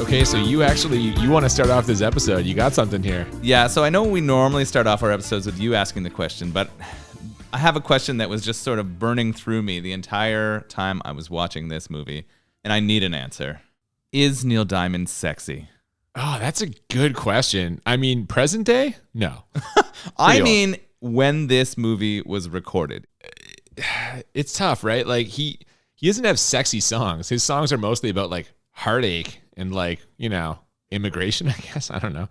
Okay, so you want to start off this episode. You got something here. Yeah, so I know we normally start off our episodes with you asking the question, but I have a question that was just sort of burning through me the entire time I was watching this movie, and I need an answer. Is Neil Diamond sexy? Oh, that's a good question. I mean, present day? No. I mean, when this movie was recorded. It's tough, right? Like, he doesn't have sexy songs. His songs are mostly about, like, heartache and, like, you know, immigration, I guess. I don't know.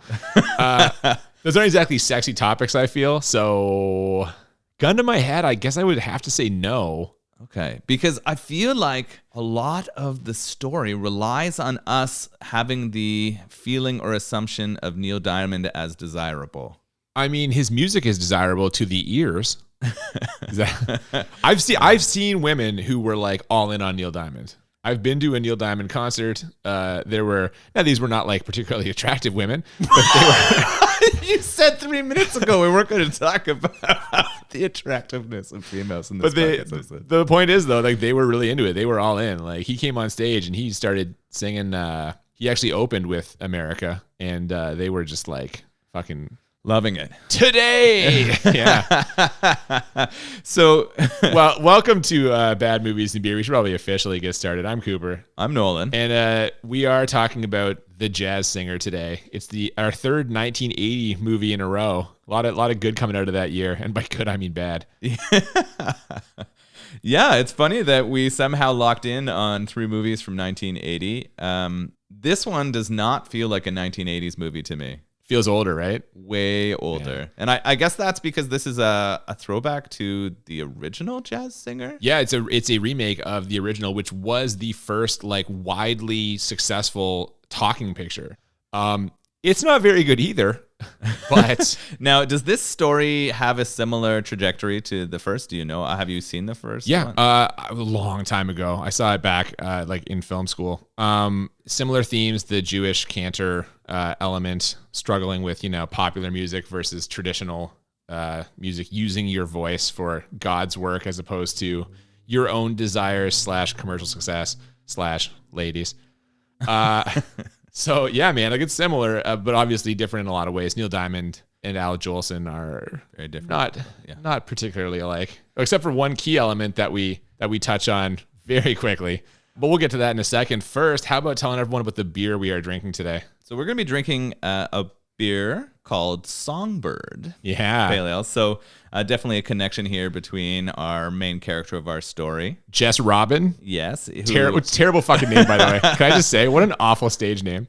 Those aren't exactly sexy topics, I feel. So, gun to my head, I guess I would have to say no. Okay, because I feel like a lot of the story relies on us having the feeling or assumption of Neil Diamond as desirable. I mean, his music is desirable to the ears. I've seen women who were like all in on Neil Diamond. I've been to a Neil Diamond concert. These were not like particularly attractive women, but they were. You said 3 minutes ago we weren't going to talk about the attractiveness of females in this podcast. The point is, though, like, they were really into it. They were all in. Like, he came on stage and he started singing. He actually opened with America, and they were just like fucking loving it today. Yeah. So, well, welcome to Bad Movies and Beer. We should probably officially get started. I'm Cooper. I'm Nolan, and we are talking about The Jazz Singer today. It's our third 1980 movie in a row. A lot of good coming out of that year, and by good I mean bad. Yeah, it's funny that we somehow locked in on 3 movies from 1980. This one does not feel like a 1980s movie to me. Feels older, right? Way older. Yeah. And I guess that's because this is a throwback to the original Jazz Singer. Yeah, it's a remake of the original, which was the first like widely successful talking picture. It's not very good either. But now, does this story have a similar trajectory to the first? Do you know? Have you seen the first? Yeah, one? A long time ago. I saw it back like in film school. Similar themes: the Jewish cantor element, struggling with popular music versus traditional music, using your voice for God's work as opposed to your own desires / commercial success / ladies. So yeah, man, like, it's similar, but obviously different in a lot of ways. Neil Diamond and Al Jolson are very different. Not particularly alike, except for one key element that we touch on very quickly. But we'll get to that in a second. First, how about telling everyone about the beer we are drinking today? So we're going to be drinking a beer called Songbird. Yeah. Pale Ale. So definitely a connection here between our main character of our story. Jess Robin. Yes. Terrible fucking name, by the way. Can I just say, what an awful stage name.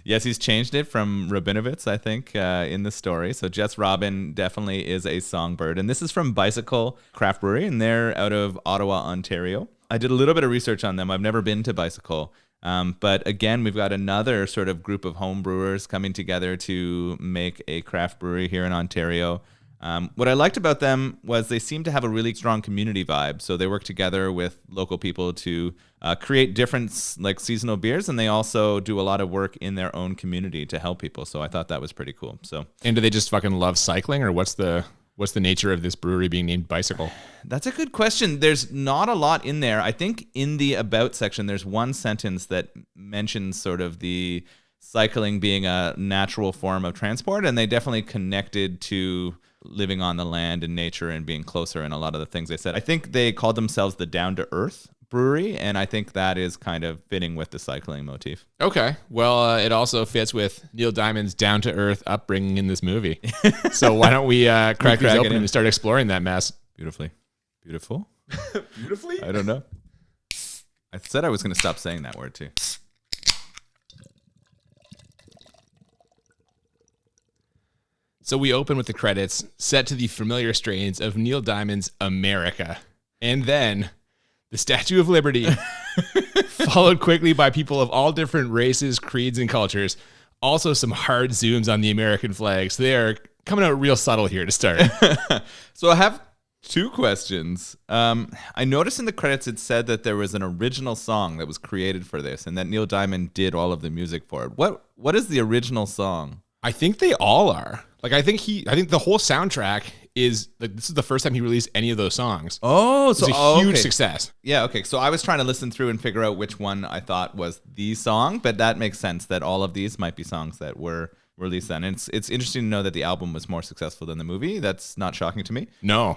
Yes, he's changed it from Rabinovitz, I think, in the story. So Jess Robin definitely is a songbird. And this is from Bicycle Craft Brewing, and they're out of Ottawa, Ontario. I did a little bit of research on them. I've never been to Bicycle. But again, we've got another sort of group of home brewers coming together to make a craft brewery here in Ontario. What I liked about them was they seem to have a really strong community vibe. So they work together with local people to create different like seasonal beers, and they also do a lot of work in their own community to help people. So I thought that was pretty cool. So, and do they just fucking love cycling, or what's the nature of this brewery being named Bicycle? That's a good question. There's not a lot in there. I think in the about section, there's one sentence that mentions sort of the cycling being a natural form of transport, and they definitely connected to living on the land and nature and being closer in a lot of the things they said. I think they called themselves the Down to Earth Brewery, and I think that is kind of fitting with the cycling motif. Okay. Well, it also fits with Neil Diamond's down-to-earth upbringing in this movie. So why don't we crack these open and start exploring that mess? Beautifully. Beautiful? Beautifully? I don't know. I said I was going to stop saying that word, too. So we open with the credits set to the familiar strains of Neil Diamond's America. And then the Statue of Liberty, followed quickly by people of all different races, creeds, and cultures. Also some hard zooms on the American flag. So they are coming out real subtle here to start. So I have 2 questions. I noticed in the credits it said that there was an original song that was created for this and that Neil Diamond did all of the music for it. What is the original song? I think they all are. Like, I think the whole soundtrack is like this is the first time he released any of those songs. Oh, so it's a huge success. Yeah, okay. So I was trying to listen through and figure out which one I thought was the song, but that makes sense that all of these might be songs that were released then. And it's interesting to know that the album was more successful than the movie. That's not shocking to me. No.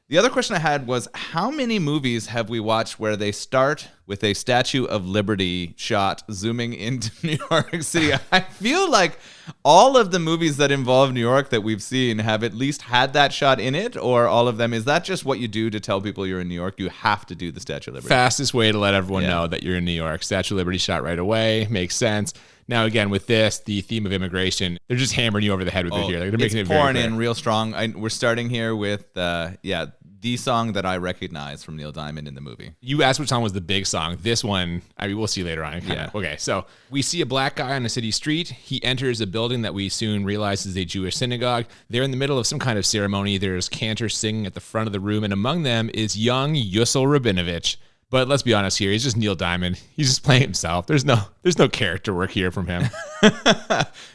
The other question I had was, how many movies have we watched where they start with a Statue of Liberty shot zooming into New York City? I feel like all of the movies that involve New York that we've seen have at least had that shot in it, or all of them. Is that just what you do to tell people you're in New York? You have to do the Statue of Liberty. Fastest way to let everyone know that you're in New York. Statue of Liberty shot right away. Makes sense. Now, again, with this, the theme of immigration, they're just hammering you over the head with it here. Like, they're making it very pouring clear. in real strong. We're starting here with, the song that I recognize from Neil Diamond in the movie. You asked which song was the big song. This one, I mean, we'll see later on. Yeah. Okay, so we see a black guy on a city street. He enters a building that we soon realize is a Jewish synagogue. They're in the middle of some kind of ceremony. There's cantors singing at the front of the room, and among them is young Yusel Rabinovich. But let's be honest here, he's just Neil Diamond. He's just playing himself. There's no character work here from him.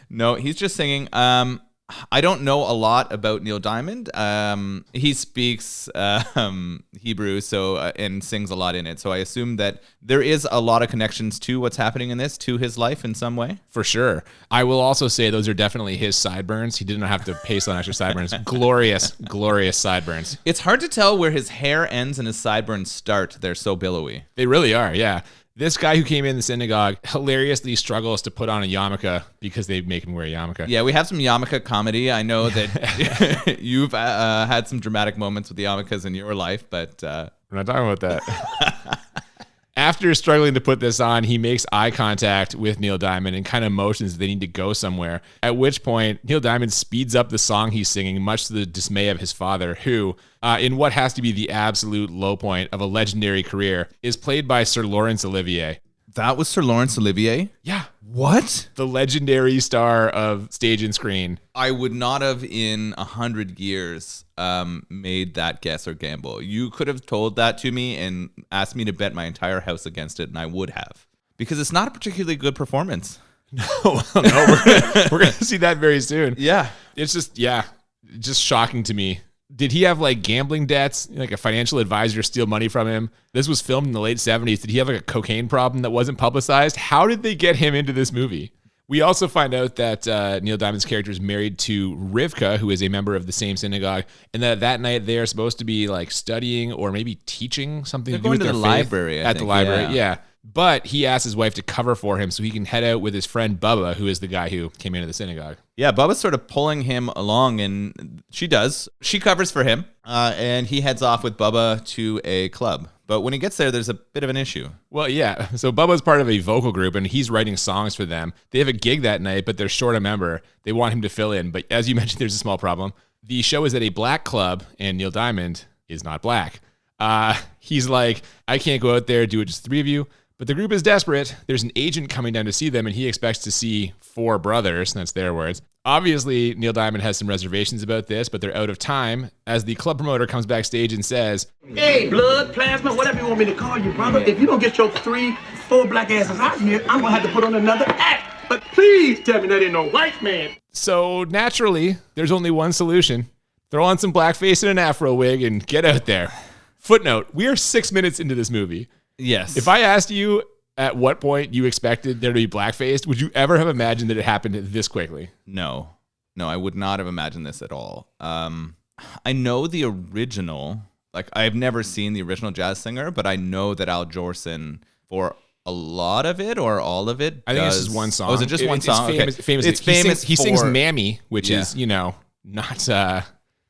No, he's just singing. I don't know a lot about Neil Diamond. He speaks Hebrew, and sings a lot in it. So I assume that there is a lot of connections to what's happening in this, to his life in some way. For sure. I will also say those are definitely his sideburns. He didn't have to paste on extra sideburns. Glorious, glorious sideburns. It's hard to tell where his hair ends and his sideburns start. They're so billowy. They really are, yeah. This guy who came in the synagogue hilariously struggles to put on a yarmulke because they make him wear a yarmulke. Yeah, we have some yarmulke comedy. I know that you've had some dramatic moments with the yarmulkes in your life, but we're not talking about that. After struggling to put this on, he makes eye contact with Neil Diamond and kind of motions that they need to go somewhere. At which point, Neil Diamond speeds up the song he's singing, much to the dismay of his father, who, in what has to be the absolute low point of a legendary career, is played by Sir Laurence Olivier. That was Sir Laurence Olivier? Yeah. What? The legendary star of stage and screen. I would not have in 100 years made that guess or gamble. You could have told that to me and asked me to bet my entire house against it, and I would have. Because it's not a particularly good performance. No, we're gonna see that very soon. Yeah. It's just shocking to me. Did he have like gambling debts, like a financial advisor steal money from him? This was filmed in the late 70s. Did he have like a cocaine problem that wasn't publicized? How did they get him into this movie? We also find out that Neil Diamond's character is married to Rivka, who is a member of the same synagogue, and that night they are supposed to be like studying or maybe teaching something. They're to do with going to their the faith library, at the library. Yeah. But he asks his wife to cover for him so he can head out with his friend Bubba, who is the guy who came into the synagogue. Yeah, Bubba's sort of pulling him along, and she does. She covers for him, and he heads off with Bubba to a club. But when he gets there, there's a bit of an issue. Well, yeah. So Bubba's part of a vocal group, and he's writing songs for them. They have a gig that night, but they're short a member. They want him to fill in. But as you mentioned, there's a small problem. The show is at a black club, and Neil Diamond is not black. He's like, I can't go out there, do it just three of you. But the group is desperate. There's an agent coming down to see them, and he expects to see four brothers. That's their words. Obviously, Neil Diamond has some reservations about this, but they're out of time as the club promoter comes backstage and says, "Hey, blood, plasma, whatever you want me to call you, brother. If you don't get your 4 black asses out here, I'm going to have to put on another act. But please tell me that ain't no white man." So naturally, there's only one solution. Throw on some blackface and an afro wig and get out there. Footnote, we are 6 minutes into this movie. Yes. If I asked you at what point you expected there to be blackface, would you ever have imagined that it happened this quickly? No, I would not have imagined this at all. I know the original, like I've never seen the original Jazz Singer, but I know that Al Jolson, for a lot of it or all of it, I think this is one song. Oh, is it just one song? It's famous. It's famous. He sings Mammy, which is,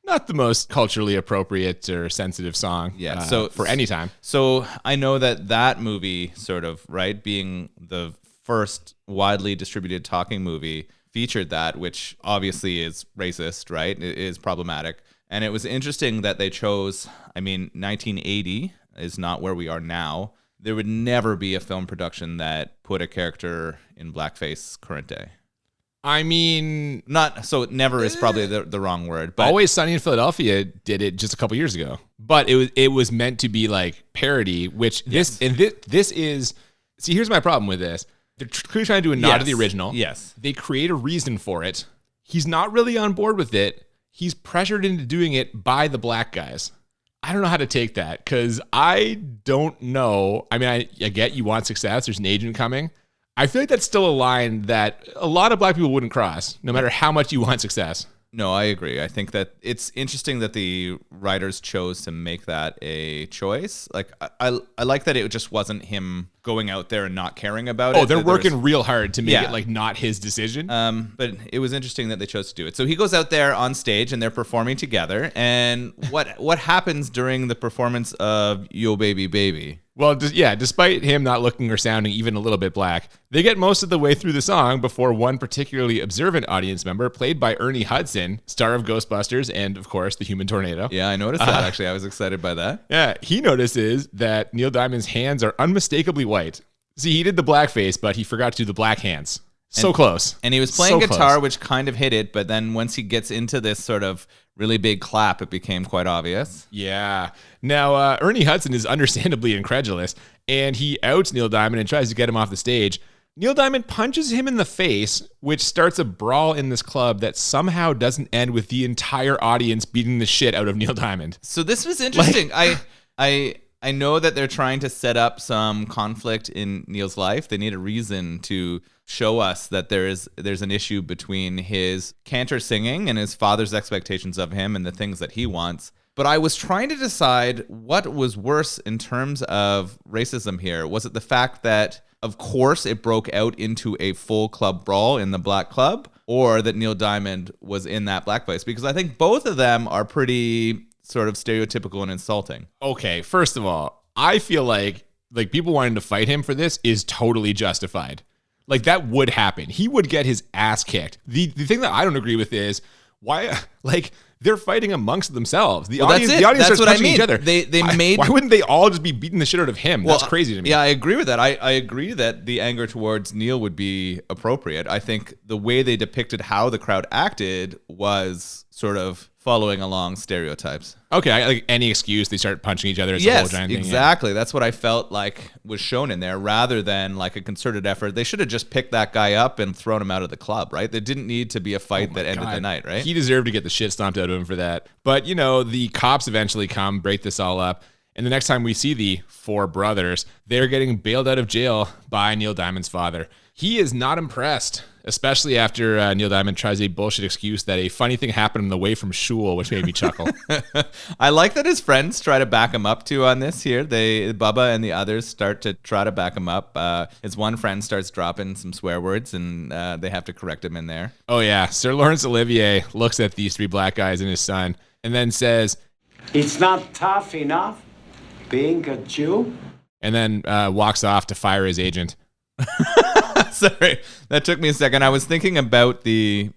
not the most culturally appropriate or sensitive song. Yeah. So for any time. So I know that movie, sort of, right, being the first widely distributed talking movie, featured that, which obviously is racist, right? It is problematic. And it was interesting that they chose, 1980 is not where we are now. There would never be a film production that put a character in blackface current day. Never is probably the wrong word. But Always Sunny in Philadelphia did it just a couple years ago. But it was meant to be like parody, which this is. See, here's my problem with this. They're clearly trying to do a nod to the original. Yes. They create a reason for it. He's not really on board with it. he's pressured into doing it by the black guys. I don't know how to take that because I don't know. I mean, I get you want success. There's an agent coming. I feel like that's still a line that a lot of black people wouldn't cross, no matter how much you want success. No, I agree. I think that it's interesting that the writers chose to make that a choice. Like, I like that it just wasn't him going out there and not caring about it. Oh, they're working real hard to make it like not his decision. But it was interesting that they chose to do it. So he goes out there on stage and they're performing together. And what happens during the performance of Yo Baby Baby? Well, despite him not looking or sounding even a little bit black, they get most of the way through the song before one particularly observant audience member, played by Ernie Hudson, star of Ghostbusters and, of course, the Human Tornado. Yeah, I noticed that, actually. I was excited by that. Yeah, he notices that Neil Diamond's hands are unmistakably white. See, he did the blackface, but he forgot to do the black hands. So close. And he was playing guitar, which kind of hit it, but then once he gets into this sort of really big clap, it became quite obvious. Yeah. Now, Ernie Hudson is understandably incredulous, and he outs Neil Diamond and tries to get him off the stage. Neil Diamond punches him in the face, which starts a brawl in this club that somehow doesn't end with the entire audience beating the shit out of Neil Diamond. So this was interesting. I know that they're trying to set up some conflict in Neil's life. They need a reason to show us that there's an issue between his cantor singing and his father's expectations of him and the things that he wants. But I was trying to decide what was worse in terms of racism here. Was it the fact that, of course, it broke out into a full club brawl in the black club, or that Neil Diamond was in that black place? Because I think both of them are pretty sort of stereotypical and insulting. Okay, first of all, I feel like people wanting to fight him for this is totally justified. Like, that would happen. He would get his ass kicked. The thing that I don't agree with is why, like, they're fighting amongst themselves. The audience starts punching each other. Why wouldn't they all just be beating the shit out of him? That's crazy to me. Yeah, I agree with that. I agree that the anger towards Neil would be appropriate. I think the way they depicted how the crowd acted was sort of following along stereotypes. Okay, like any excuse, they start punching each other. It's a whole giant thing. Exactly. Yeah. That's what I felt like was shown in there, rather than like a concerted effort. They should have just picked that guy up and thrown him out of the club, right? There didn't need to be a fight that ended the night, right? He deserved to get the shit stomped out of him for that. But, the cops eventually come, break this all up. And the next time we see the four brothers, they're getting bailed out of jail by Neil Diamond's father. He is not impressed, especially after Neil Diamond tries a bullshit excuse that a funny thing happened on the way from shul, which made me chuckle. I like that his friends try to back him up too on this here. Bubba and the others start to try to back him up. His one friend starts dropping some swear words, and they have to correct him in there. Oh, yeah. Sir Laurence Olivier looks at these three black guys and his son and then says, "It's not tough enough being a Jew?" And then walks off to fire his agent. Sorry, that took me a second. I was thinking about the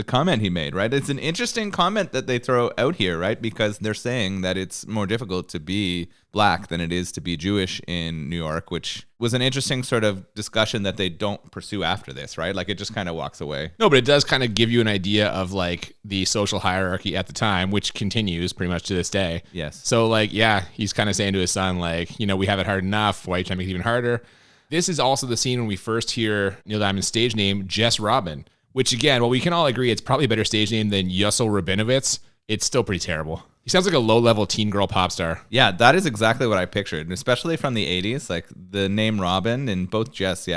comment he made, right? It's an interesting comment that they throw out here, right? Because they're saying that it's more difficult to be black than it is to be Jewish in New York, which was an interesting sort of discussion that they don't pursue after this, right? Like, it just kind of walks away. No, but it does kind of give you an idea of like the social hierarchy at the time, which continues pretty much to this day. Yes. So like, yeah, he's kind of saying to his son, like, we have it hard enough. Why are you trying to make it even harder? This is also the scene when we first hear Neil Diamond's stage name, Jess Robin, which again, while we can all agree it's probably a better stage name than Yussel Rabinowitz, it's still pretty terrible. He sounds like a low-level teen girl pop star. Yeah, that is exactly what I pictured, especially from the 80s. Like, the name Robin and both Jess,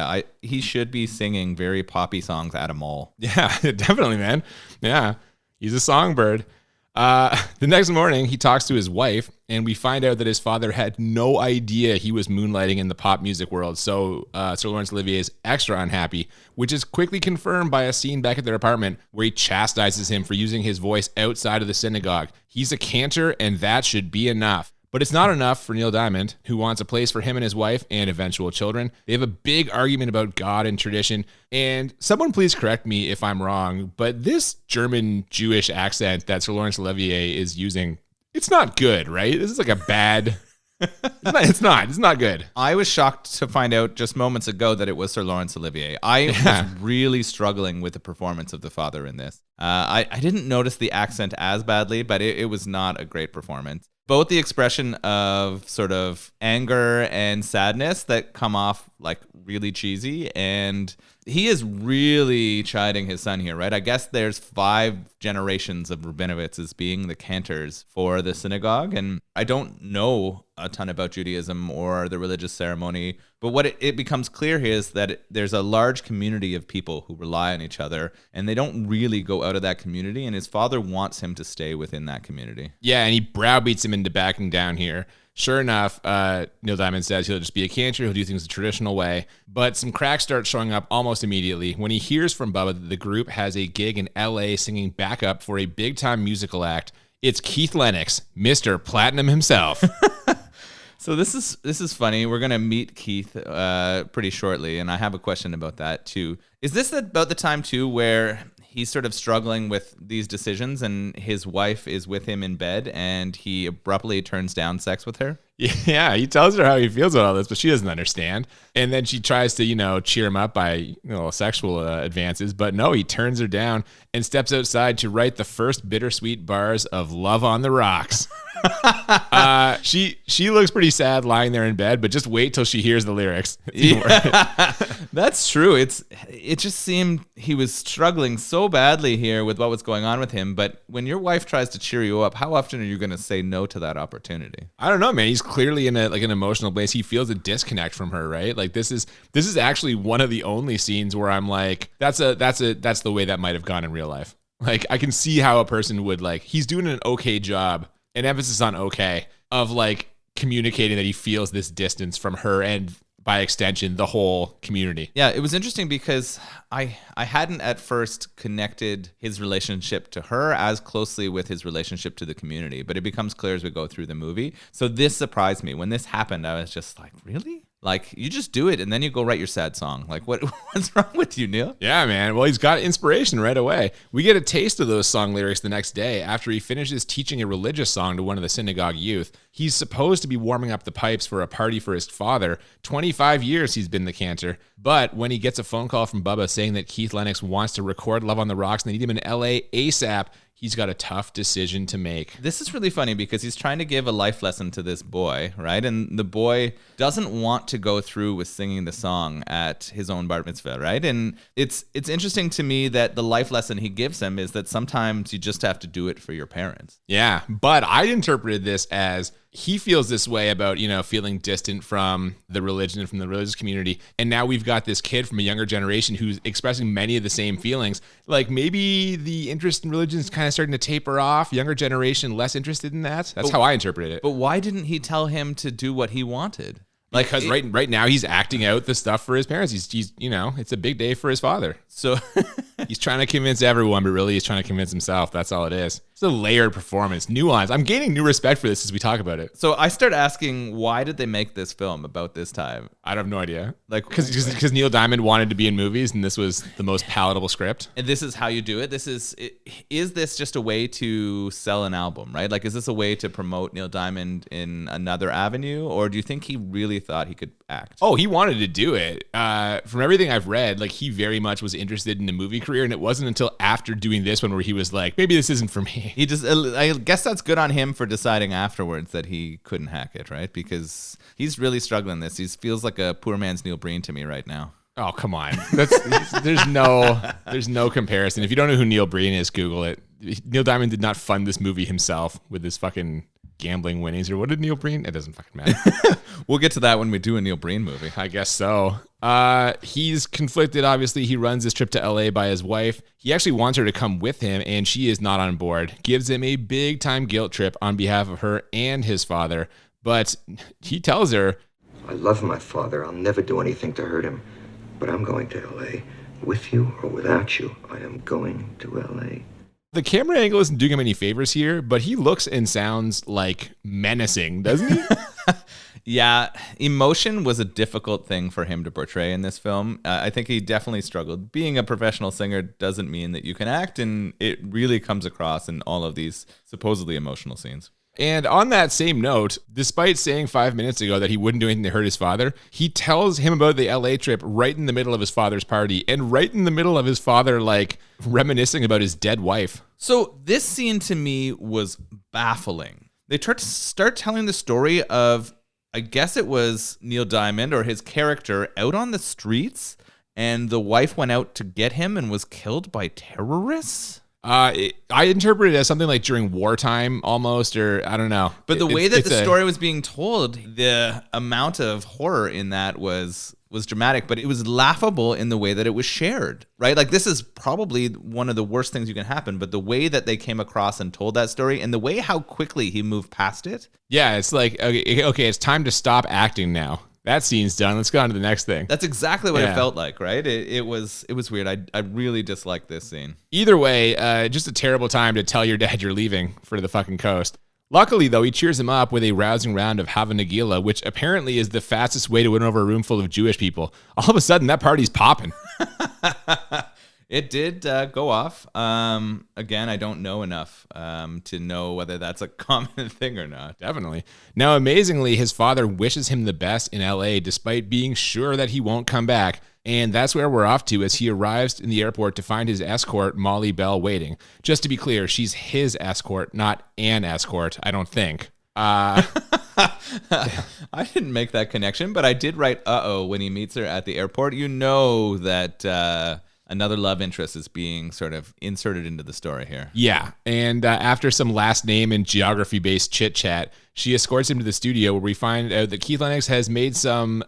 he should be singing very poppy songs at a mall. Yeah, definitely, man. Yeah, he's a songbird. The next morning, he talks to his wife, and we find out that his father had no idea he was moonlighting in the pop music world. So Sir Laurence Olivier is extra unhappy, which is quickly confirmed by a scene back at their apartment where he chastises him for using his voice outside of the synagogue. He's a cantor, and that should be enough. But it's not enough for Neil Diamond, who wants a place for him and his wife and eventual children. They have a big argument about God and tradition. And someone please correct me if I'm wrong, but this German Jewish accent that Sir Laurence Olivier is using, it's not good, right? This is like a bad... It's not good. I was shocked to find out just moments ago that it was Sir Laurence Olivier. I was really struggling with the performance of the father in this. I didn't notice the accent as badly, but it was not a great performance. Both the expression of sort of anger and sadness that come off like really cheesy, and he is really chiding his son here, right? I guess there's 5 generations of Rabinowitz as being the cantors for the synagogue. And I don't know a ton about Judaism or the religious ceremony, but what it becomes clear here is that there's a large community of people who rely on each other, and they don't really go out of that community, and his father wants him to stay within that community. Yeah, and he browbeats him into backing down here. Sure enough, Neil Diamond says he'll just be a cantor, he'll do things the traditional way, but some cracks start showing up almost immediately when he hears from Bubba that the group has a gig in LA singing backup for a big-time musical act. It's Keith Lennox, Mr. Platinum himself. So this is funny. We're going to meet Keith pretty shortly, and I have a question about that too. Is this about the time too where he's sort of struggling with these decisions and his wife is with him in bed and he abruptly turns down sex with her? Yeah, he tells her how he feels about all this, but she doesn't understand. And then she tries to, cheer him up by sexual advances. But no, he turns her down and steps outside to write the first bittersweet bars of Love on the Rocks. She looks pretty sad lying there in bed, but just wait till she hears the lyrics. Yeah, that's true. It just seemed he was struggling so badly here with what was going on with him. But when your wife tries to cheer you up, how often are you going to say no to that opportunity? I don't know, man. He's clearly in an emotional place. He feels a disconnect from her, right? Like this is actually one of the only scenes where I'm like, that's the way that might have gone in real life. Like I can see how a person would he's doing an okay job, an emphasis on okay, of communicating that he feels this distance from her and by extension the whole community. Yeah, it was interesting because I hadn't at first connected his relationship to her as closely with his relationship to the community, but it becomes clear as we go through the movie. So this surprised me. When this happened, I was just like, really? You just do it and then you go write your sad song. What's wrong with you, Neil? Yeah, man. Well, he's got inspiration right away. We get a taste of those song lyrics the next day after he finishes teaching a religious song to one of the synagogue youth. He's supposed to be warming up the pipes for a party for his father. 25 years he's been the cantor. But when he gets a phone call from Bubba saying that Keith Lennox wants to record Love on the Rocks and they need him in LA ASAP, he's got a tough decision to make. This is really funny because he's trying to give a life lesson to this boy, right? And the boy doesn't want to go through with singing the song at his own bar mitzvah, right? And it's interesting to me that the life lesson he gives him is that sometimes you just have to do it for your parents. Yeah, but I interpreted this as he feels this way about, feeling distant from the religion and from the religious community. And now we've got this kid from a younger generation who's expressing many of the same feelings. Maybe the interest in religion is kind of starting to taper off. Younger generation less interested in that. That's how I interpret it. But why didn't he tell him to do what he wanted? Because right now he's acting out the stuff for his parents. He's it's a big day for his father. So he's trying to convince everyone, but really he's trying to convince himself. That's all it is. It's a layered performance, nuance. I'm gaining new respect for this as we talk about it. So I start asking, why did they make this film about this time? I have no idea. Because Neil Diamond wanted to be in movies, and this was the most palatable script. And this is how you do it. Is this just a way to sell an album, right? Is this a way to promote Neil Diamond in another avenue, or do you think he really thought he could act? Oh, he wanted to do it. From everything I've read, he very much was interested in a movie career, and it wasn't until after doing this one where he was like, maybe this isn't for me. I guess that's good on him for deciding afterwards that he couldn't hack it, right? Because he's really struggling this. He feels like a poor man's Neil Breen to me right now. Oh, come on. There's no comparison. If you don't know who Neil Breen is, Google it. Neil Diamond did not fund this movie himself with his fucking gambling winnings, or what did Neil Breen? It doesn't fucking matter. We'll get to that when we do a Neil Breen movie. I guess so. He's conflicted, obviously. He runs this trip to LA by his wife. He actually wants her to come with him, and she is not on board. Gives him a big time guilt trip on behalf of her and his father. But he tells her, I love my father. I'll never do anything to hurt him. But I'm going to LA. With you or without you, I am going to LA. The camera angle isn't doing him any favors here, but he looks and sounds menacing, doesn't he? Yeah, emotion was a difficult thing for him to portray in this film. I think he definitely struggled. Being a professional singer doesn't mean that you can act, and it really comes across in all of these supposedly emotional scenes. And on that same note, despite saying 5 minutes ago that he wouldn't do anything to hurt his father, he tells him about the LA trip right in the middle of his father's party, and right in the middle of his father, reminiscing about his dead wife. So this scene to me was baffling. They start telling the story of, I guess it was Neil Diamond or his character out on the streets, and the wife went out to get him and was killed by terrorists. I interpret it as something like during wartime almost, or I don't know. But the way that the story was being told, the amount of horror in that was dramatic, but it was laughable in the way that it was shared, right? Like, this is probably one of the worst things you can happen, but the way that they came across and told that story, and the way how quickly he moved past it. Yeah, it's like, okay, it's time to stop acting now. That scene's done. Let's go on to the next thing. That's exactly what it felt like, right? It was weird. I really disliked this scene. Either way, just a terrible time to tell your dad you're leaving for the fucking coast. Luckily, though, he cheers him up with a rousing round of Hava Nagila, which apparently is the fastest way to win over a room full of Jewish people. All of a sudden, that party's popping. It did go off. Again, I don't know enough to know whether that's a common thing or not. Definitely. Now, amazingly, his father wishes him the best in LA, despite being sure that he won't come back. And that's where we're off to as he arrives in the airport to find his escort, Molly Bell, waiting. Just to be clear, she's his escort, not an escort, I don't think. I didn't make that connection, but I did write uh-oh when he meets her at the airport. You know that another love interest is being sort of inserted into the story here. Yeah, and after some last name and geography-based chit-chat, she escorts him to the studio where we find out that Keith Lennox has made some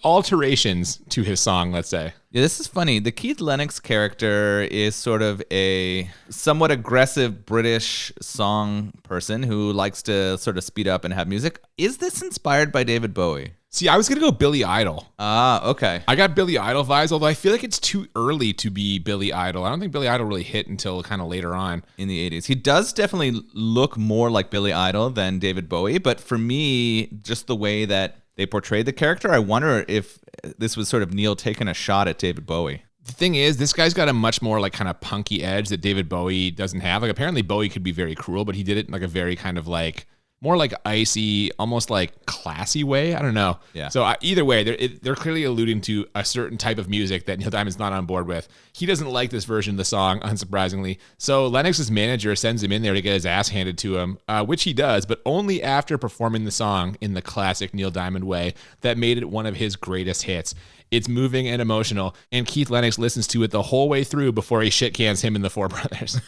alterations to his song, let's say. Yeah, this is funny. The Keith Lennox character is sort of a somewhat aggressive British song person who likes to sort of speed up and have music. Is this inspired by David Bowie? See, I was going to go Billy Idol. Ah, okay. I got Billy Idol vibes, although I feel like it's too early to be Billy Idol. I don't think Billy Idol really hit until kind of later on. In the 80s. He does definitely look more like Billy Idol than David Bowie, but for me, just the way that they portrayed the character, I wonder if this was sort of Neil taking a shot at David Bowie. The thing is, this guy's got a much more like kind of punky edge that David Bowie doesn't have. Like, apparently Bowie could be very cruel, but he did it in like a very kind of like more like icy, almost like classy way. I don't know. Yeah. So either way, they're clearly alluding to a certain type of music that Neil Diamond's not on board with. He doesn't like this version of the song, unsurprisingly. So Lennox's manager sends him in there to get his ass handed to him, which he does, but only after performing the song in the classic Neil Diamond way that made it one of his greatest hits. It's moving and emotional, and Keith Lennox listens to it the whole way through before he shit cans him and the Four Brothers.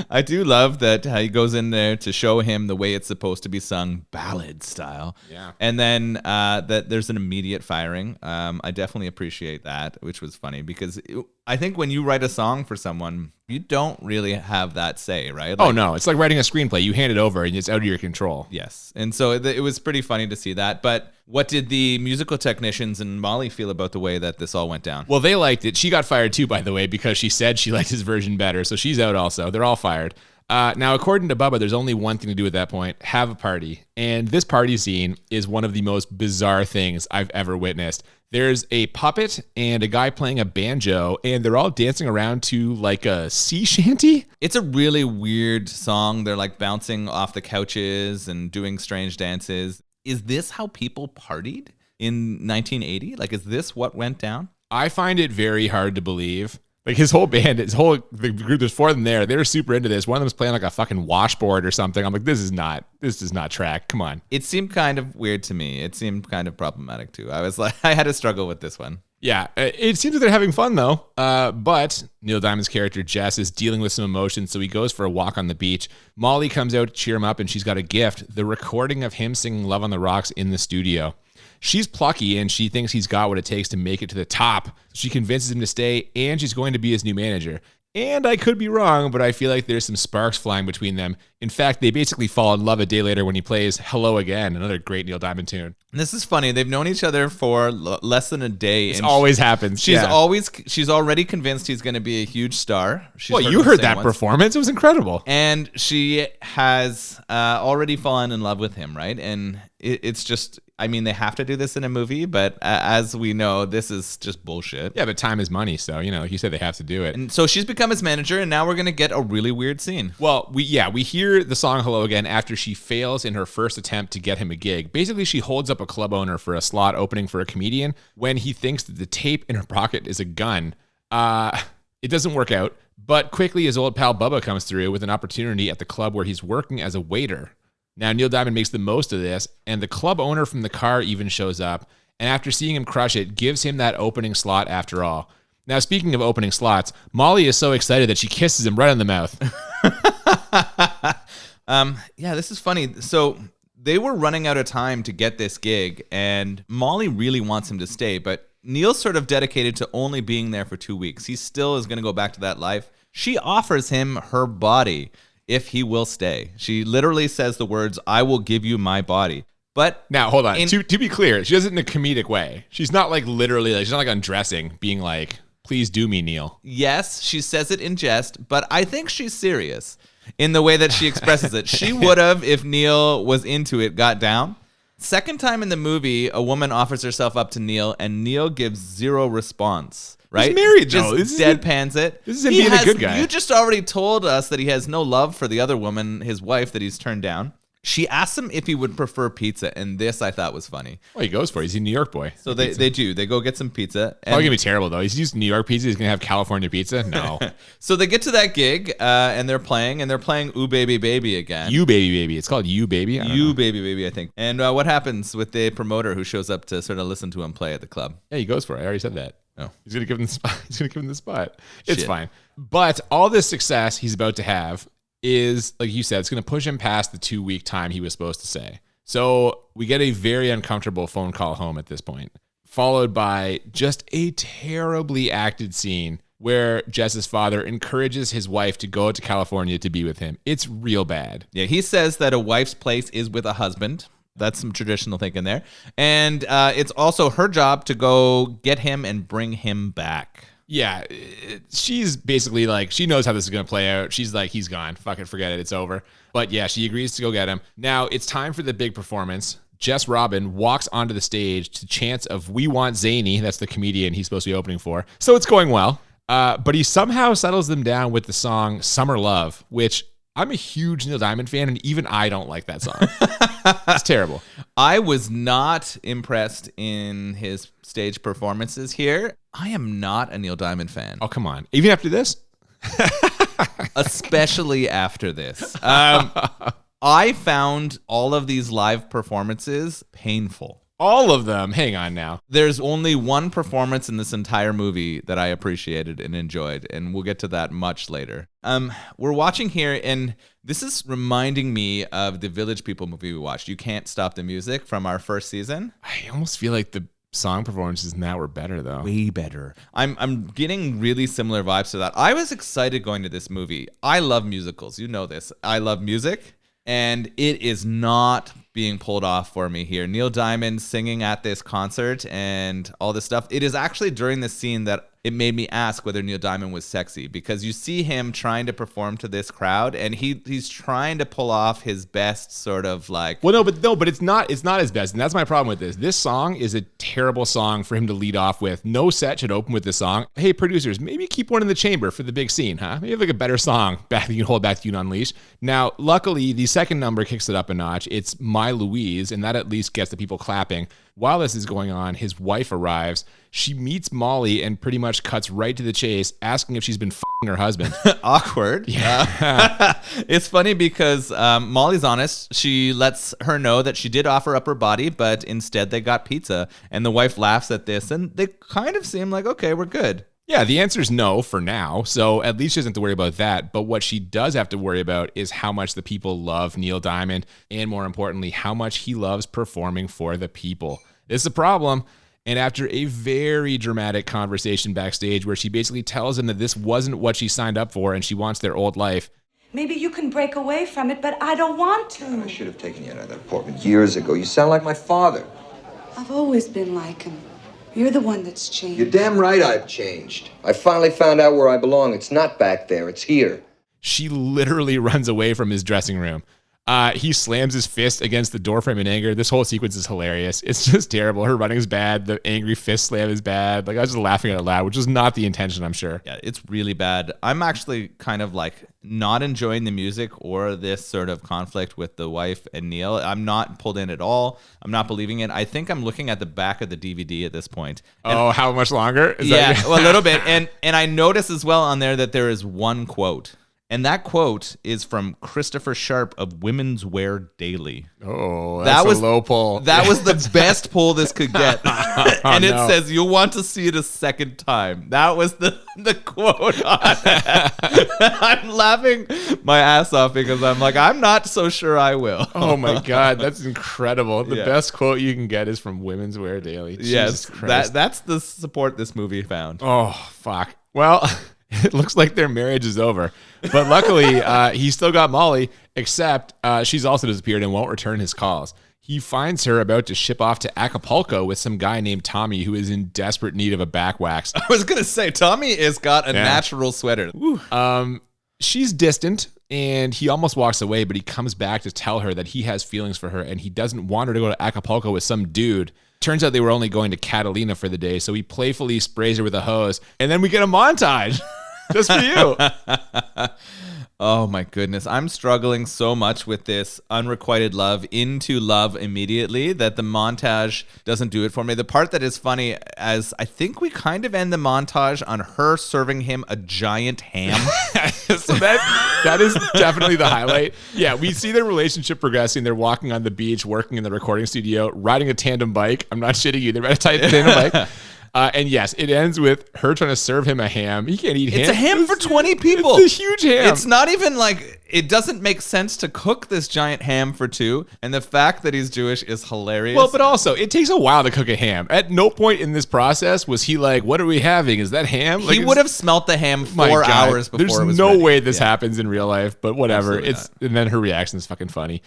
I do love that he goes in there to show him the way it's supposed to be sung, ballad style. Yeah. And then that there's an immediate firing. I definitely appreciate that, which was funny because I think when you write a song for someone, you don't really have that say, right? Oh, no. It's like writing a screenplay. You hand it over and it's out of your control. Yes. And so it was pretty funny to see that. But what did the musical technicians and Molly feel about the way that this all went down? Well, they liked it. She got fired too, by the way, because she said she liked his version better. So she's out also. They're all fired. Now, according to Bubba, there's only one thing to do at that point: have a party. And this party scene is one of the most bizarre things I've ever witnessed. There's a puppet and a guy playing a banjo, and they're all dancing around to like a sea shanty. It's a really weird song. They're like bouncing off the couches and doing strange dances. Is this how people partied in 1980? Like, is this what went down? I find it very hard to believe. Like his whole band, the group, there's four of them there. They were super into this. One of them was playing like a fucking washboard or something. I'm like, this does not track. Come on. It seemed kind of weird to me. It seemed kind of problematic too. I was like, I had to struggle with this one. Yeah, it seems that they're having fun though. But Neil Diamond's character Jess is dealing with some emotions, so he goes for a walk on the beach. Molly comes out to cheer him up, and she's got a gift: the recording of him singing "Love on the Rocks" in the studio. She's plucky and she thinks he's got what it takes to make it to the top. She convinces him to stay, and she's going to be his new manager. And I could be wrong, but I feel like there's some sparks flying between them. In fact, they basically fall in love a day later when he plays Hello Again, another great Neil Diamond tune. And this is funny. They've known each other for less than a day. It always happens. She's already convinced he's going to be a huge star. You heard that performance. It was incredible. And she has already fallen in love with him, right? And it's just, I mean, they have to do this in a movie, but as we know, this is just bullshit. Yeah, but time is money, so, like you said, they have to do it. And so she's become his manager, and now we're going to get a really weird scene. Well, we hear the song Hello Again after she fails in her first attempt to get him a gig. Basically, she holds up a club owner for a slot opening for a comedian when he thinks that the tape in her pocket is a gun. It doesn't work out, but quickly his old pal Bubba comes through with an opportunity at the club where he's working as a waiter. Now, Neil Diamond makes the most of this, and the club owner from the car even shows up, and after seeing him crush it, gives him that opening slot after all. Now, speaking of opening slots, Molly is so excited that she kisses him right in the mouth. Yeah, this is funny. So they were running out of time to get this gig, and Molly really wants him to stay, but Neil's sort of dedicated to only being there for 2 weeks. He still is going to go back to that life. She offers him her body if he will stay. She literally says the words, "I will give you my body." But now, hold on. To be clear, she does it in a comedic way. She's not like literally, like she's not like undressing, being like, "Please do me, Neil." Yes, she says it in jest, but I think she's serious in the way that she expresses it. She would have, if Neil was into it, got down. Second time in the movie, a woman offers herself up to Neil, and Neil gives zero response. Right? He's married, though. Just deadpans it. This is him being a good guy. You just already told us that he has no love for the other woman, his wife, that he's turned down. She asks him if he would prefer pizza, and this I thought was funny. Well, he goes for it. He's a New York boy. So they do. They go get some pizza. Probably gonna be terrible though. He's used to New York pizza. He's gonna have California pizza. No. So they get to that gig, and they're playing "Ooh Baby Baby" again. You Baby Baby. It's called You Baby. You Baby Baby, I think. And what happens with the promoter who shows up to sort of listen to him play at the club? Yeah, he goes for it. I already said that. Oh. He's gonna give him the spot. He's gonna give him the spot. It's Shit. fine. But all this success he's about to have is, like you said, it's going to push him past the 2-week time he was supposed to say. So we get a very uncomfortable phone call home at this point, followed by just a terribly acted scene where Jess's father encourages his wife to go to California to be with him. It's real bad. Yeah, he says that a wife's place is with a husband. That's some traditional thinking there. And it's also her job to go get him and bring him back. Yeah, she's basically like, she knows how this is going to play out. She's like, he's gone. Fuck it, forget it. It's over. But yeah, she agrees to go get him. Now it's time for the big performance. Jess Robin walks onto the stage to chants of "We Want Zany." That's the comedian he's supposed to be opening for. So it's going well. But he somehow settles them down with the song "Summer Love," which I'm a huge Neil Diamond fan, and even I don't like that song. It's terrible. I was not impressed in his stage performances here. I am not a Neil Diamond fan. Oh, come on. Even after this? Especially after this. I found all of these live performances painful. All of them. Hang on now. There's only one performance in this entire movie that I appreciated and enjoyed, and we'll get to that much later. We're watching here, and this is reminding me of the Village People movie we watched, You Can't Stop the Music, from our first season. I almost feel like the song performances now were better, though. Way better. I'm getting really similar vibes to that. I was excited going to this movie. I love musicals. You know this. I love music. And it is not being pulled off for me here. Neil Diamond singing at this concert and all this stuff. It is actually during this scene that it made me ask whether Neil Diamond was sexy, because you see him trying to perform to this crowd, and he's trying to pull off his best sort of like. Well, but it's not his best, and that's my problem with this. This song is a terrible song for him to lead off with. No set should open with this song. Hey, producers, maybe keep one in the chamber for the big scene, huh? Maybe have like a better song back that you can hold back to You Unleash. Now, luckily, the second number kicks it up a notch. It's My Louise, and that at least gets the people clapping. While this is going on, his wife arrives. She meets Molly and pretty much cuts right to the chase, asking if she's been f***ing her husband. Awkward. Yeah. It's funny because Molly's honest. She lets her know that she did offer up her body, but instead they got pizza. And the wife laughs at this, and they kind of seem like, okay, we're good. Yeah, the answer is no for now, so at least she doesn't have to worry about that. But what she does have to worry about is how much the people love Neil Diamond, and more importantly, how much he loves performing for the people. This is a problem. And after a very dramatic conversation backstage where she basically tells him that this wasn't what she signed up for and she wants their old life. Maybe you can break away from it, but I don't want to. I should have taken you out of that apartment years ago. You sound like my father. I've always been like him. You're the one that's changed. You're damn right I've changed. I finally found out where I belong. It's not back there, it's here. She literally runs away from his dressing room. He slams his fist against the doorframe in anger. This whole sequence is hilarious. It's just terrible. Her running is bad. The angry fist slam is bad. Like, I was just laughing out loud, which was not the intention, I'm sure. Yeah, it's really bad. I'm actually kind of like not enjoying the music or this sort of conflict with the wife and Neil. I'm not pulled in at all. I'm not believing it. I think I'm looking at the back of the DVD at this point. And, how much longer? Well, a little bit. And I notice as well on there that there is one quote. And that quote is from Christopher Sharp of Women's Wear Daily. Oh, that was a low pull. That was the best pull this could get. And it says, you'll want to see it a second time. That was the quote on it. I'm laughing my ass off because I'm like, I'm not so sure I will. Oh my God, that's incredible. The best quote you can get is from Women's Wear Daily. Yes, that's the support this movie found. Oh, fuck. Well, it looks like their marriage is over. But luckily, he still got Molly, except she's also disappeared and won't return his calls. He finds her about to ship off to Acapulco with some guy named Tommy who is in desperate need of a back wax. I was going to say, Tommy has got a natural sweater. She's distant, and he almost walks away, but he comes back to tell her that he has feelings for her, and he doesn't want her to go to Acapulco with some dude. Turns out they were only going to Catalina for the day, so he playfully sprays her with a hose, and then we get a montage. Just for you. Oh my goodness. I'm struggling so much with this unrequited love into love immediately that the montage doesn't do it for me. The part that is funny as I think we kind of end the montage on her serving him a giant ham. So that is definitely the highlight. Yeah, we see their relationship progressing. They're walking on the beach, working in the recording studio, riding a tandem bike. I'm not shitting you. They're riding a tandem bike. And yes, it ends with her trying to serve him a ham. He can't eat ham. It's a ham for 20 people. It's a huge ham. It's not even like, it doesn't make sense to cook this giant ham for two. And the fact that he's Jewish is hilarious. Well, but also, it takes a while to cook a ham. At no point in this process was he like, what are we having? Is that ham? Like, he would have smelt the ham 4 hours before There's it was no ready. way this happens in real life, but whatever. Absolutely And then her reaction is fucking funny.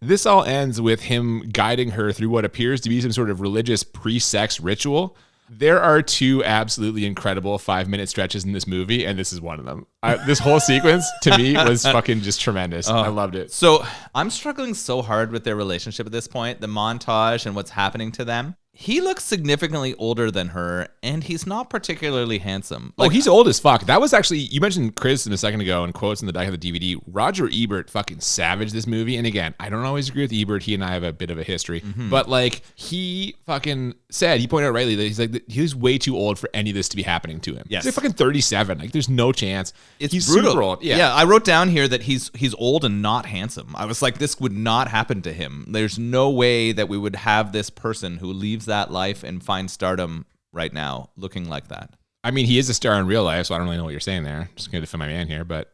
This all ends with him guiding her through what appears to be some sort of religious pre-sex ritual. There are 2 absolutely incredible 5-minute stretches in this movie, and this is one of them. This whole sequence, to me, was fucking just tremendous. I loved it. So I'm struggling so hard with their relationship at this point, the montage and what's happening to them. He looks significantly older than her, and he's not particularly handsome. Like, he's old as fuck. That was actually, you mentioned Chris a second ago in quotes in the back of the DVD. Roger Ebert fucking savaged this movie. And again, I don't always agree with Ebert. He and I have a bit of a history. But like, he fucking said, he pointed out rightly that he's like, he's way too old for any of this to be happening to him. Yes. He's like fucking 37. Like, there's no chance. He's brutal. Super old. Yeah, I wrote down here that he's old and not handsome. I was like, this would not happen to him. There's no way that we would have this person who leaves that life and finds stardom right now looking like that. I mean, he is a star in real life, so I don't really know what you're saying there. Just going to defend my man here. But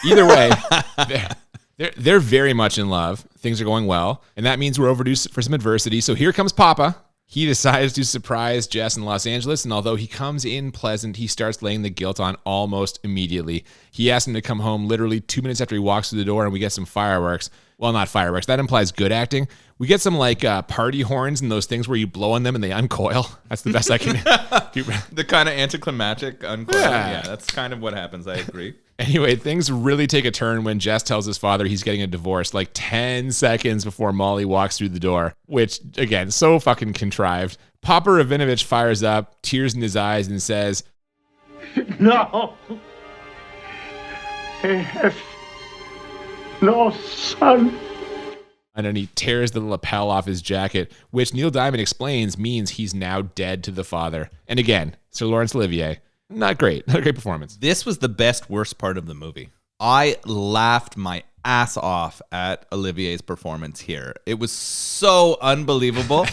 either way, they're very much in love. Things are going well. And that means we're overdue for some adversity. So here comes Papa. He decides to surprise Jess in Los Angeles, and although he comes in pleasant, he starts laying the guilt on almost immediately. He asks him to come home literally 2 minutes after he walks through the door, and we get some fireworks. Well, not fireworks. That implies good acting. We get some like party horns and those things where you blow on them and they uncoil. That's the best I can do. The kind of anticlimactic uncoil. Yeah, that's kind of what happens. I agree. Anyway, things really take a turn when Jess tells his father he's getting a divorce like 10 seconds before Molly walks through the door, which, again, so fucking contrived. Papa Rabinovich fires up, tears in his eyes, and says, No. I have no son. And then he tears the lapel off his jacket, which Neil Diamond explains means he's now dead to the father. And again, Sir Laurence Olivier, not great. Not a great performance. This was the best worst part of the movie. I laughed my ass off at Olivier's performance here. It was so unbelievable.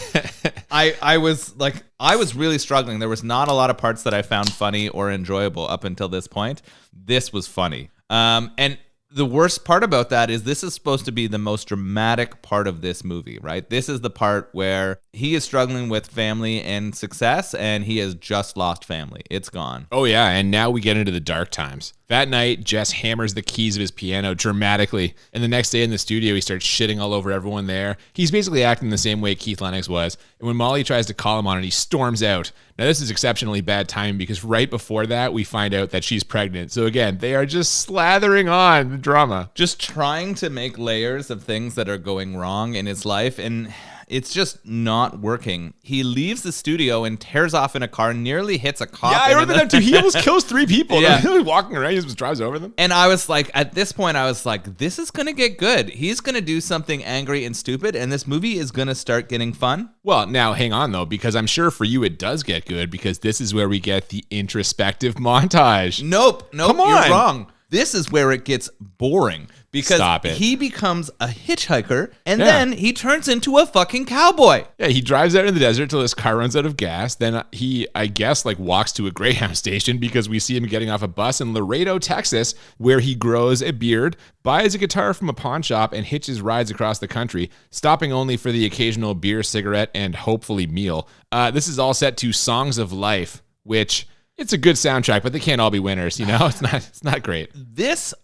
I was really struggling. There was not a lot of parts that I found funny or enjoyable up until this point. This was funny. And the worst part about that is this is supposed to be the most dramatic part of this movie, right? This is the part where he is struggling with family and success, and he has just lost family. It's gone. Oh, yeah, and now we get into the dark times. That night, Jess hammers the keys of his piano dramatically, and the next day in the studio, he starts shitting all over everyone there. He's basically acting the same way Keith Lennox was, and when Molly tries to call him on it, he storms out. Now, this is exceptionally bad timing because right before that, we find out that she's pregnant. So again, they are just slathering on the drama. Just trying to make layers of things that are going wrong in his life, and it's just not working. He leaves the studio and tears off in a car, nearly hits a cop. Yeah, I remember that too. He almost kills 3 people. Yeah. He was walking around, he just drives over them. And I was like, at this point, I was like, this is going to get good. He's going to do something angry and stupid, and this movie is going to start getting fun. Well, now hang on, though, because I'm sure for you it does get good, because this is where we get the introspective montage. Nope, Come on. you're wrong. This is where it gets boring because Stop it. he becomes a hitchhiker and then he turns into a fucking cowboy. Yeah, he drives out in the desert till his car runs out of gas. Then he, I guess, like walks to a Greyhound station because we see him getting off a bus in Laredo, Texas, where he grows a beard, buys a guitar from a pawn shop, and hitches rides across the country, stopping only for the occasional beer, cigarette, and hopefully meal. This is all set to Songs of Life, which... it's a good soundtrack, but they can't all be winners, you know? It's not great.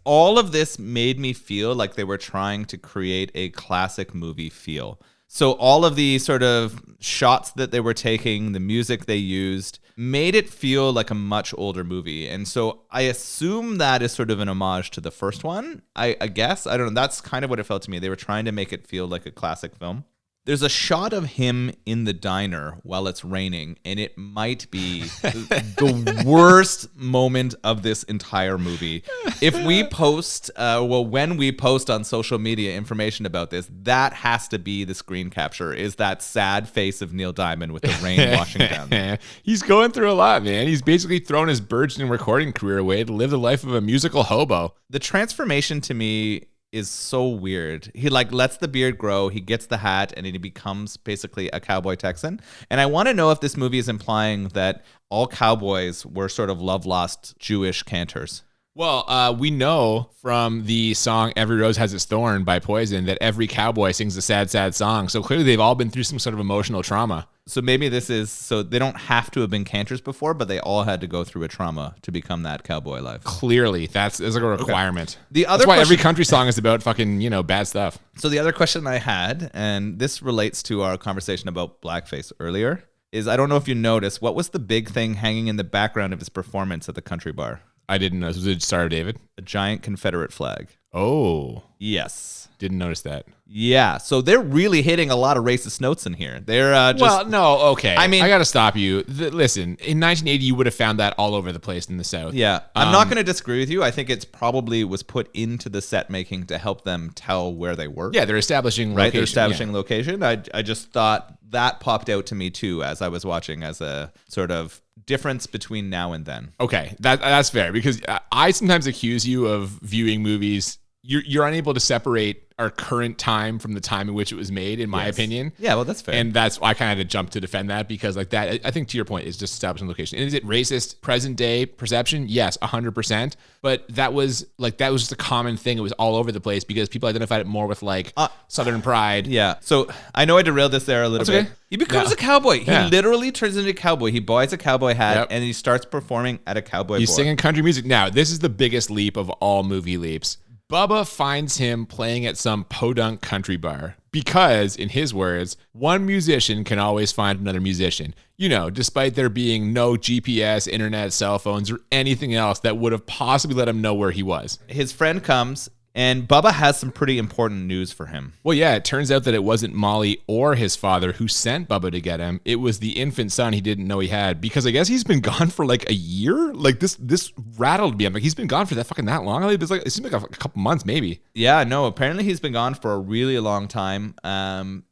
All of this made me feel like they were trying to create a classic movie feel. So all of the sort of shots that they were taking, the music they used, made it feel like a much older movie. And so I assume that is sort of an homage to the first one, I guess. I don't know. That's kind of what it felt to me. They were trying to make it feel like a classic film. There's a shot of him in the diner while it's raining, and it might be the worst moment of this entire movie. If we post, when we post on social media information about this, that has to be the screen capture, is that sad face of Neil Diamond with the rain washing down. He's going through a lot, man. He's basically thrown his burgeoning recording career away to live the life of a musical hobo. The transformation to me is so weird. He like lets the beard grow, he gets the hat, and he becomes basically a cowboy Texan. And I want to know if this movie is implying that all cowboys were sort of love-lost Jewish cantors. Well, we know from the song Every Rose Has Its Thorn by Poison that every cowboy sings a sad, sad song. So clearly they've all been through some sort of emotional trauma. So maybe this is, so they don't have to have been cantors before, but they all had to go through a trauma to become that cowboy life. Clearly, that's like a requirement. The other that's why every question- country song is about fucking, bad stuff. So the other question I had, and this relates to our conversation about blackface earlier, is I don't know if you noticed, what was the big thing hanging in the background of his performance at the country bar? I didn't know. Was it Star of David? A giant Confederate flag. Oh. Yes. Didn't notice that. Yeah. So they're really hitting a lot of racist notes in here. They're just... Well, no, okay. I mean... I got to stop you. Listen, in 1980, you would have found that all over the place in the South. Yeah. I'm not going to disagree with you. I think it's probably was put into the set making to help them tell where they were. Yeah, they're establishing location. Right? They're establishing location. I just thought that popped out to me, too, as I was watching as a sort of difference between now and then. Okay, that's fair, because I sometimes accuse you of viewing movies. You're unable to separate our current time from the time in which it was made, in my opinion. Yeah, well, that's fair. And that's why I kind of had to jump to defend that, because like that, I think to your point, is just establishing location. And is it racist present day perception? Yes, 100%. But that was just a common thing. It was all over the place because people identified it more with like Southern pride. Yeah. So I know I derailed this there a little bit. Okay. He becomes a cowboy. He Yeah. literally turns into a cowboy. He buys a cowboy hat and he starts performing at a cowboy He's bar. singing country music. Now, this is the biggest leap of all movie leaps. Bubba finds him playing at some podunk country bar because, in his words, one musician can always find another musician. Despite there being no GPS, internet, cell phones, or anything else that would have possibly let him know where he was. His friend comes, and Bubba has some pretty important news for him. Well, yeah, it turns out that it wasn't Molly or his father who sent Bubba to get him. It was the infant son he didn't know he had, because I guess he's been gone for like a year. Like this rattled me. I'm like, he's been gone for that long. It seemed like a couple months, maybe. Yeah, no, apparently he's been gone for a really long time.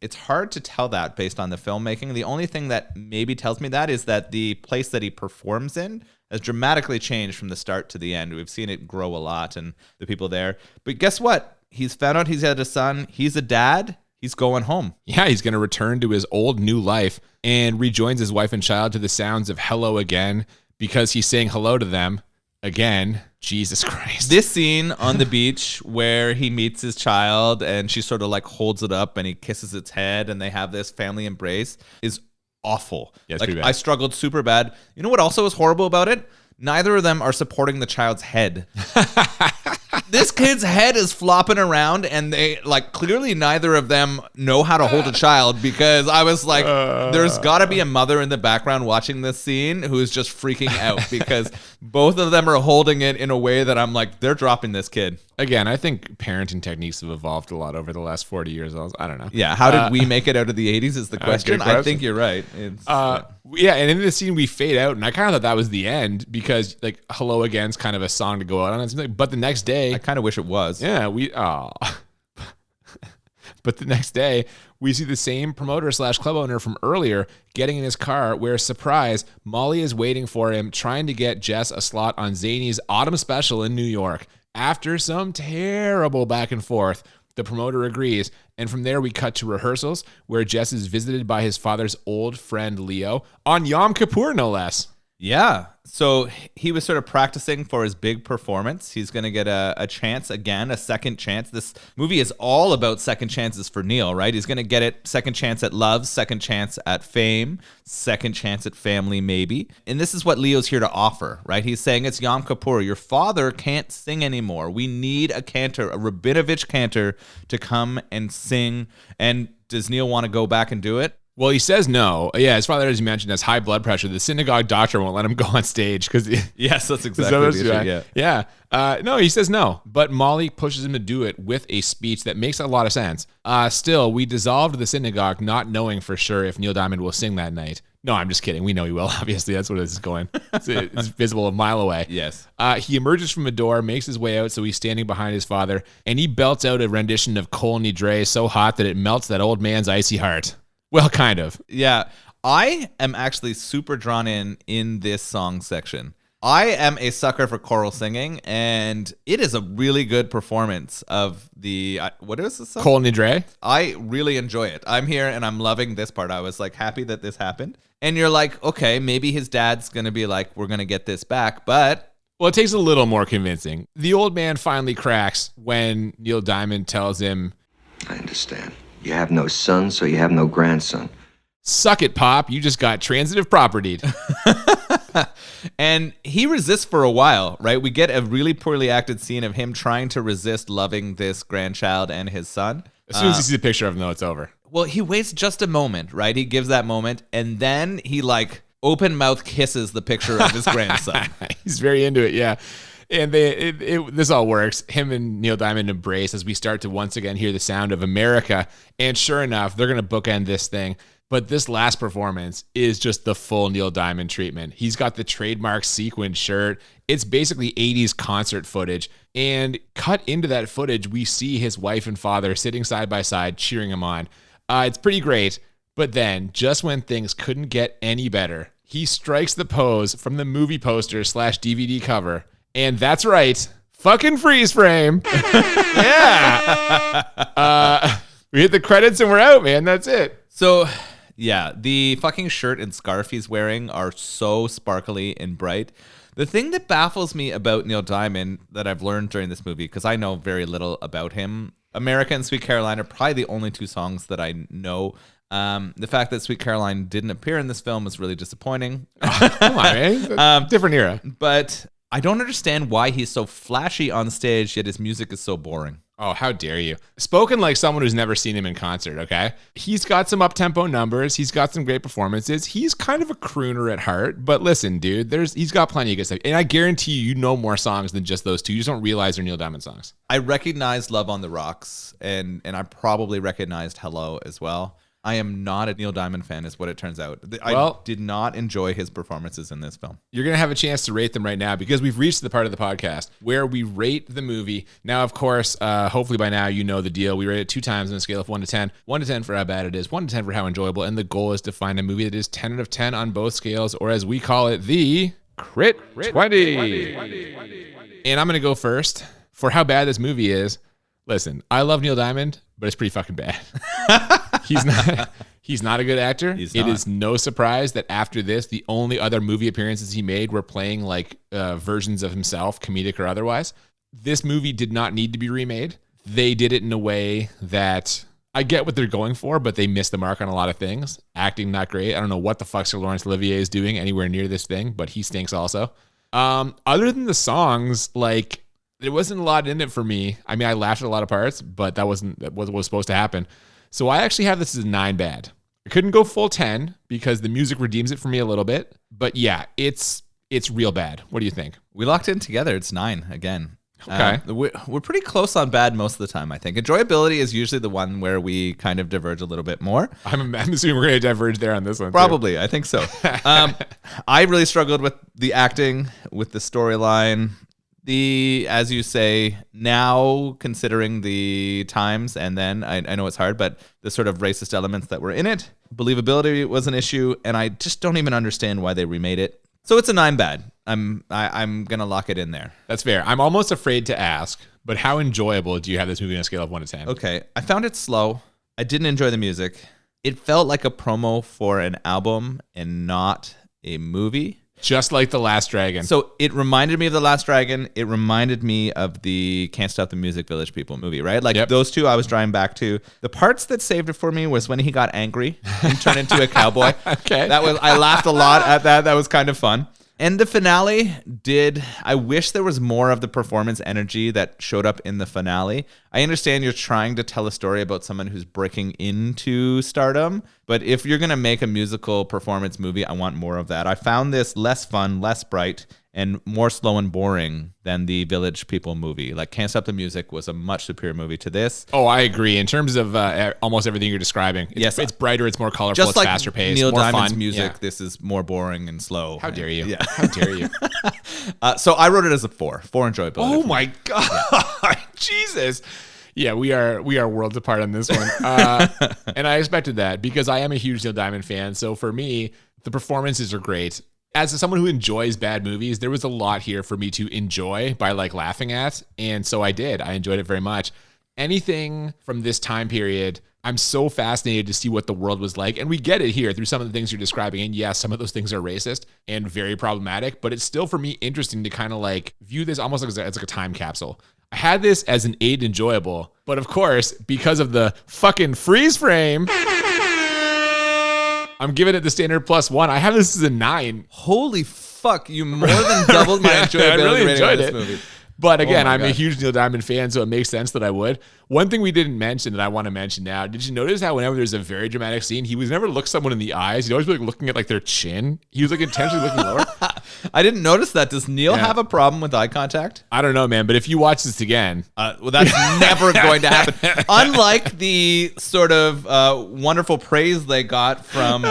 It's hard to tell that based on the filmmaking. The only thing that maybe tells me that is that the place that he performs in has dramatically changed from the start to the end. We've seen it grow a lot and the people there. But guess what? He's found out he's had a son. He's a dad. He's going home. Yeah, he's going to return to his old new life and rejoins his wife and child to the sounds of Hello Again, because he's saying hello to them again. Jesus Christ. This scene on the beach where he meets his child and she sort of like holds it up and he kisses its head and they have this family embrace is awful. Yeah, it's like pretty bad. I struggled super bad. You know what also is horrible about it? Neither of them are supporting the child's head. This kid's head is flopping around and they like clearly neither of them know how to hold a child, because I was like, there's got to be a mother in the background watching this scene who is just freaking out because both of them are holding it in a way that I'm like, they're dropping this kid. Again, I think parenting techniques have evolved a lot over the last 40 years. I don't know. Yeah, how did we make it out of the 80s is the question. good question. I think you're right. It's, Yeah, and in this scene we fade out, and I kind of thought that was the end, because like Hello Again's kind of a song to go out on. But the next day, I kind of wish it was. yeah, but the next day, we see the same promoter / club owner from earlier getting in his car, where, surprise, Molly is waiting for him, trying to get Jess a slot on Zany's Autumn Special in New York. After some terrible back and forth, the promoter agrees, and from there we cut to rehearsals where Jess is visited by his father's old friend Leo on Yom Kippur, no less. Yeah. So he was sort of practicing for his big performance. He's going to get a chance again, a second chance. This movie is all about second chances for Neil, right? He's going to get it second chance at love, second chance at fame, second chance at family, maybe. And this is what Leo's here to offer, right? He's saying it's Yom Kippur. Your father can't sing anymore. We need a cantor, a Rabinovich cantor, to come and sing. And does Neil want to go back and do it? Well, he says no. Yeah, his father, as you mentioned, has high blood pressure. The synagogue doctor won't let him go on stage because yes, that's exactly the issue. Yeah. No, he says no. But Molly pushes him to do it with a speech that makes a lot of sense. Still, we dissolved the synagogue not knowing for sure if Neil Diamond will sing that night. No, I'm just kidding. We know he will. Obviously, that's what this is going. It's visible a mile away. Yes. He emerges from a door, makes his way out, so he's standing behind his father, and he belts out a rendition of Kol Nidre so hot that it melts that old man's icy heart. Well, kind of. Yeah. I am actually super drawn in this song section. I am a sucker for choral singing, and it is a really good performance of the, what is this song? Kol Nidre. I really enjoy it. I'm here, and I'm loving this part. I was, like, happy that this happened. And you're like, okay, maybe his dad's going to be like, we're going to get this back, but... Well, it takes a little more convincing. The old man finally cracks when Neil Diamond tells him, I understand. You have no son, so you have no grandson. Suck it, Pop. You just got transitive propertied. And he resists for a while, right? We get a really poorly acted scene of him trying to resist loving this grandchild and his son. As soon as he sees a picture of him, though, it's over. Well, he waits just a moment, right? He gives that moment, and then he, like, open mouth kisses the picture of his grandson. He's very into it, yeah. And this all works. Him and Neil Diamond embrace as we start to once again hear the sound of America. And sure enough, they're going to bookend this thing. But this last performance is just the full Neil Diamond treatment. He's got the trademark sequined shirt. It's basically 80s concert footage. And cut into that footage, we see his wife and father sitting side by side, cheering him on. It's pretty great. But then, just when things couldn't get any better, he strikes the pose from the movie poster / DVD cover. And that's right, fucking freeze frame. Yeah. We hit the credits and we're out, man. That's it. So, yeah, the fucking shirt and scarf he's wearing are so sparkly and bright. The thing that baffles me about Neil Diamond that I've learned during this movie, because I know very little about him, America and Sweet Caroline are probably the only two songs that I know. The fact that Sweet Caroline didn't appear in this film was really disappointing. Come on, man. Different era. But I don't understand why he's so flashy on stage, yet his music is so boring. Oh, how dare you. Spoken like someone who's never seen him in concert, okay? He's got some up-tempo numbers. He's got some great performances. He's kind of a crooner at heart. But listen, dude, he's got plenty of good stuff. And I guarantee you know more songs than just those two. You just don't realize they're Neil Diamond songs. I recognized Love on the Rocks, and I probably recognized Hello as well. I am not a Neil Diamond fan, is what it turns out. I did not enjoy his performances in this film. You're going to have a chance to rate them right now because we've reached the part of the podcast where we rate the movie. Now, of course, hopefully by now you know the deal. We rate it 2 times on a scale of 1 to 10. 1 to 10 for how bad it is, 1 to 10 for how enjoyable. And the goal is to find a movie that is 10 out of 10 on both scales, or as we call it, the Crit 20. And I'm going to go first for how bad this movie is. Listen, I love Neil Diamond, but it's pretty fucking bad. He's not a good actor. It is no surprise that after this, the only other movie appearances he made were playing like versions of himself, comedic or otherwise. This movie did not need to be remade. They did it in a way that I get what they're going for, but they missed the mark on a lot of things. Acting, not great. I don't know what the fuck Sir Laurence Olivier is doing anywhere near this thing, but he stinks also. Other than the songs, like, there wasn't a lot in it for me. I mean, I laughed at a lot of parts, but that wasn't what was supposed to happen. So I actually have this as a 9 bad. I couldn't go full 10 because the music redeems it for me a little bit. But yeah, it's real bad. What do you think? We locked in together. It's 9 again. Okay. We're pretty close on bad most of the time, I think. Enjoyability is usually the one where we kind of diverge a little bit more. I'm assuming we're going to diverge there on this one. Probably. I think so. I really struggled with the acting, with the storyline. As you say, now considering the times, and then I know it's hard, but the sort of racist elements that were in it, believability was an issue, and I just don't even understand why they remade it. So it's a 9 bad. I'm gonna lock it in there. That's fair. I'm almost afraid to ask, but how enjoyable do you have this movie on a scale of 1 to 10? Okay, I found it slow. I didn't enjoy the music. It felt like a promo for an album and not a movie. Just like The Last Dragon. So it reminded me of The Last Dragon. It reminded me of the Can't Stop the Music Village People movie, right? Like those two I was driving back to. The parts that saved it for me was when he got angry and turned into a cowboy. Okay. I laughed a lot at that. That was kind of fun. And the finale I wish there was more of the performance energy that showed up in the finale. I understand you're trying to tell a story about someone who's breaking into stardom, but if you're going to make a musical performance movie, I want more of that. I found this less fun, less bright, and more slow and boring than the Village People movie. Like Can't Stop the Music was a much superior movie to this. Oh, I agree. In terms of almost everything you're describing, it's brighter, it's more colorful, it's like faster paced, Neil more Diamond's fun. music, this is more boring and slow. How dare you? Yeah. How dare you? So I wrote it as a 4 enjoyability. Oh my God. Jesus. Yeah, we are worlds apart on this one. And I expected that because I am a huge Neil Diamond fan. So for me, the performances are great. As someone who enjoys bad movies, there was a lot here for me to enjoy by like laughing at. And so I did. I enjoyed it very much. Anything from this time period, I'm so fascinated to see what the world was like. And we get it here through some of the things you're describing. And yes, some of those things are racist and very problematic, but it's still for me interesting to kind of like view this almost like it's like a time capsule. I had this as an 8 enjoyable, but of course, because of the fucking freeze frame, I'm giving it the standard +1. I have this as a 9. Holy fuck, you more than doubled my enjoyability I really rating enjoyed on this it. movie. But again, I'm God. a huge Neil Diamond fan, so it makes sense that I would. One thing we didn't mention that I want to mention now, did you notice how whenever there's a very dramatic scene, he was never look someone in the eyes. He'd always be like looking at like their chin. He was like intentionally looking lower. I didn't notice that. Does Neil have a problem with eye contact? I don't know, man, but if you watch this again. Well, that's never going to happen. Unlike the sort of wonderful praise they got from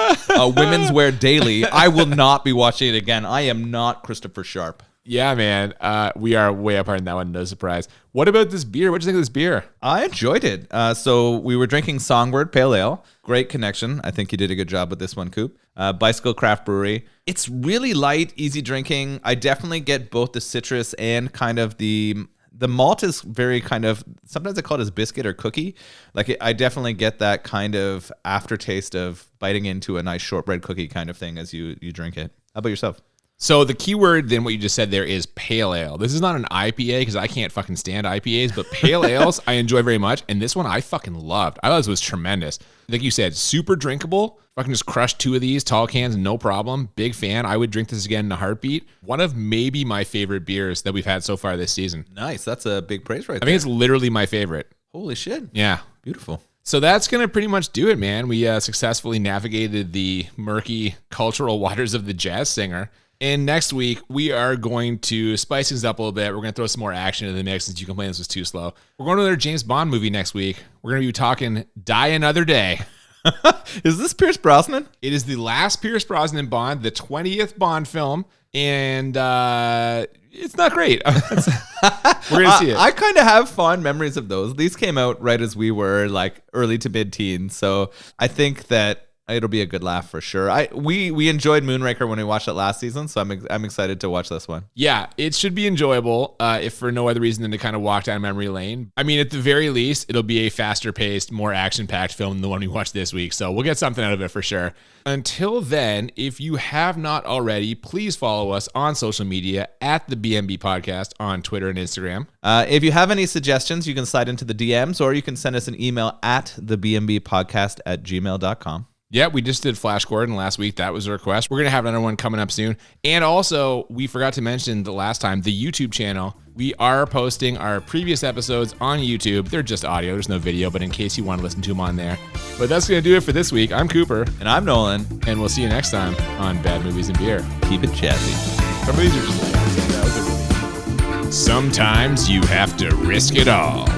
Women's Wear Daily, I will not be watching it again. I am not Christopher Sharp. Yeah, man. We are way apart in that one. No surprise. What about this beer? What did you think of this beer? I enjoyed it. So we were drinking Songbird Pale Ale. Great connection. I think you did a good job with this one, Coop. Bicycle Craft Brewery. It's really light, easy drinking. I definitely get both the citrus and kind of the malt is very kind of, sometimes I call it as biscuit or cookie. Like I definitely get that kind of aftertaste of biting into a nice shortbread cookie kind of thing as you drink it. How about yourself? So the key word then what you just said there is pale ale. This is not an IPA because I can't fucking stand IPAs, but pale ales I enjoy very much. And this one I fucking loved. I thought this was tremendous. Like you said, super drinkable. Fucking just crushed 2 of these tall cans, no problem. Big fan. I would drink this again in a heartbeat. One of maybe my favorite beers that we've had so far this season. Nice. That's a big praise right there. I think it's literally my favorite. Holy shit. Yeah. Beautiful. So that's going to pretty much do it, man. We successfully navigated the murky cultural waters of the jazz singer. And next week, we are going to spice things up a little bit. We're going to throw some more action into the mix since you complained this was too slow. We're going to another James Bond movie next week. We're going to be talking Die Another Day. Is this Pierce Brosnan? It is the last Pierce Brosnan Bond, the 20th Bond film. And it's not great. We're going to see it. I kind of have fond memories of those. These came out right as we were like early to mid-teens. So I think that it'll be a good laugh for sure. We enjoyed Moonraker when we watched it last season, so I'm excited to watch this one. Yeah, it should be enjoyable, if for no other reason than to kind of walk down memory lane. I mean, at the very least, it'll be a faster paced, more action packed film than the one we watched this week, so we'll get something out of it for sure. Until then, if you have not already, please follow us on social media at the BMB Podcast on Twitter and Instagram. If you have any suggestions, you can slide into the DMs or you can send us an email at thebmbpodcast@gmail.com. Yeah, we just did Flash Gordon last week. That was a request. We're going to have another one coming up soon. And also, we forgot to mention the last time, the YouTube channel. We are posting our previous episodes on YouTube. They're just audio. There's no video, but in case you want to listen to them on there. But that's going to do it for this week. I'm Cooper. And I'm Nolan. And we'll see you next time on Bad Movies and Beer. Keep it jazzy. Sometimes you have to risk it all.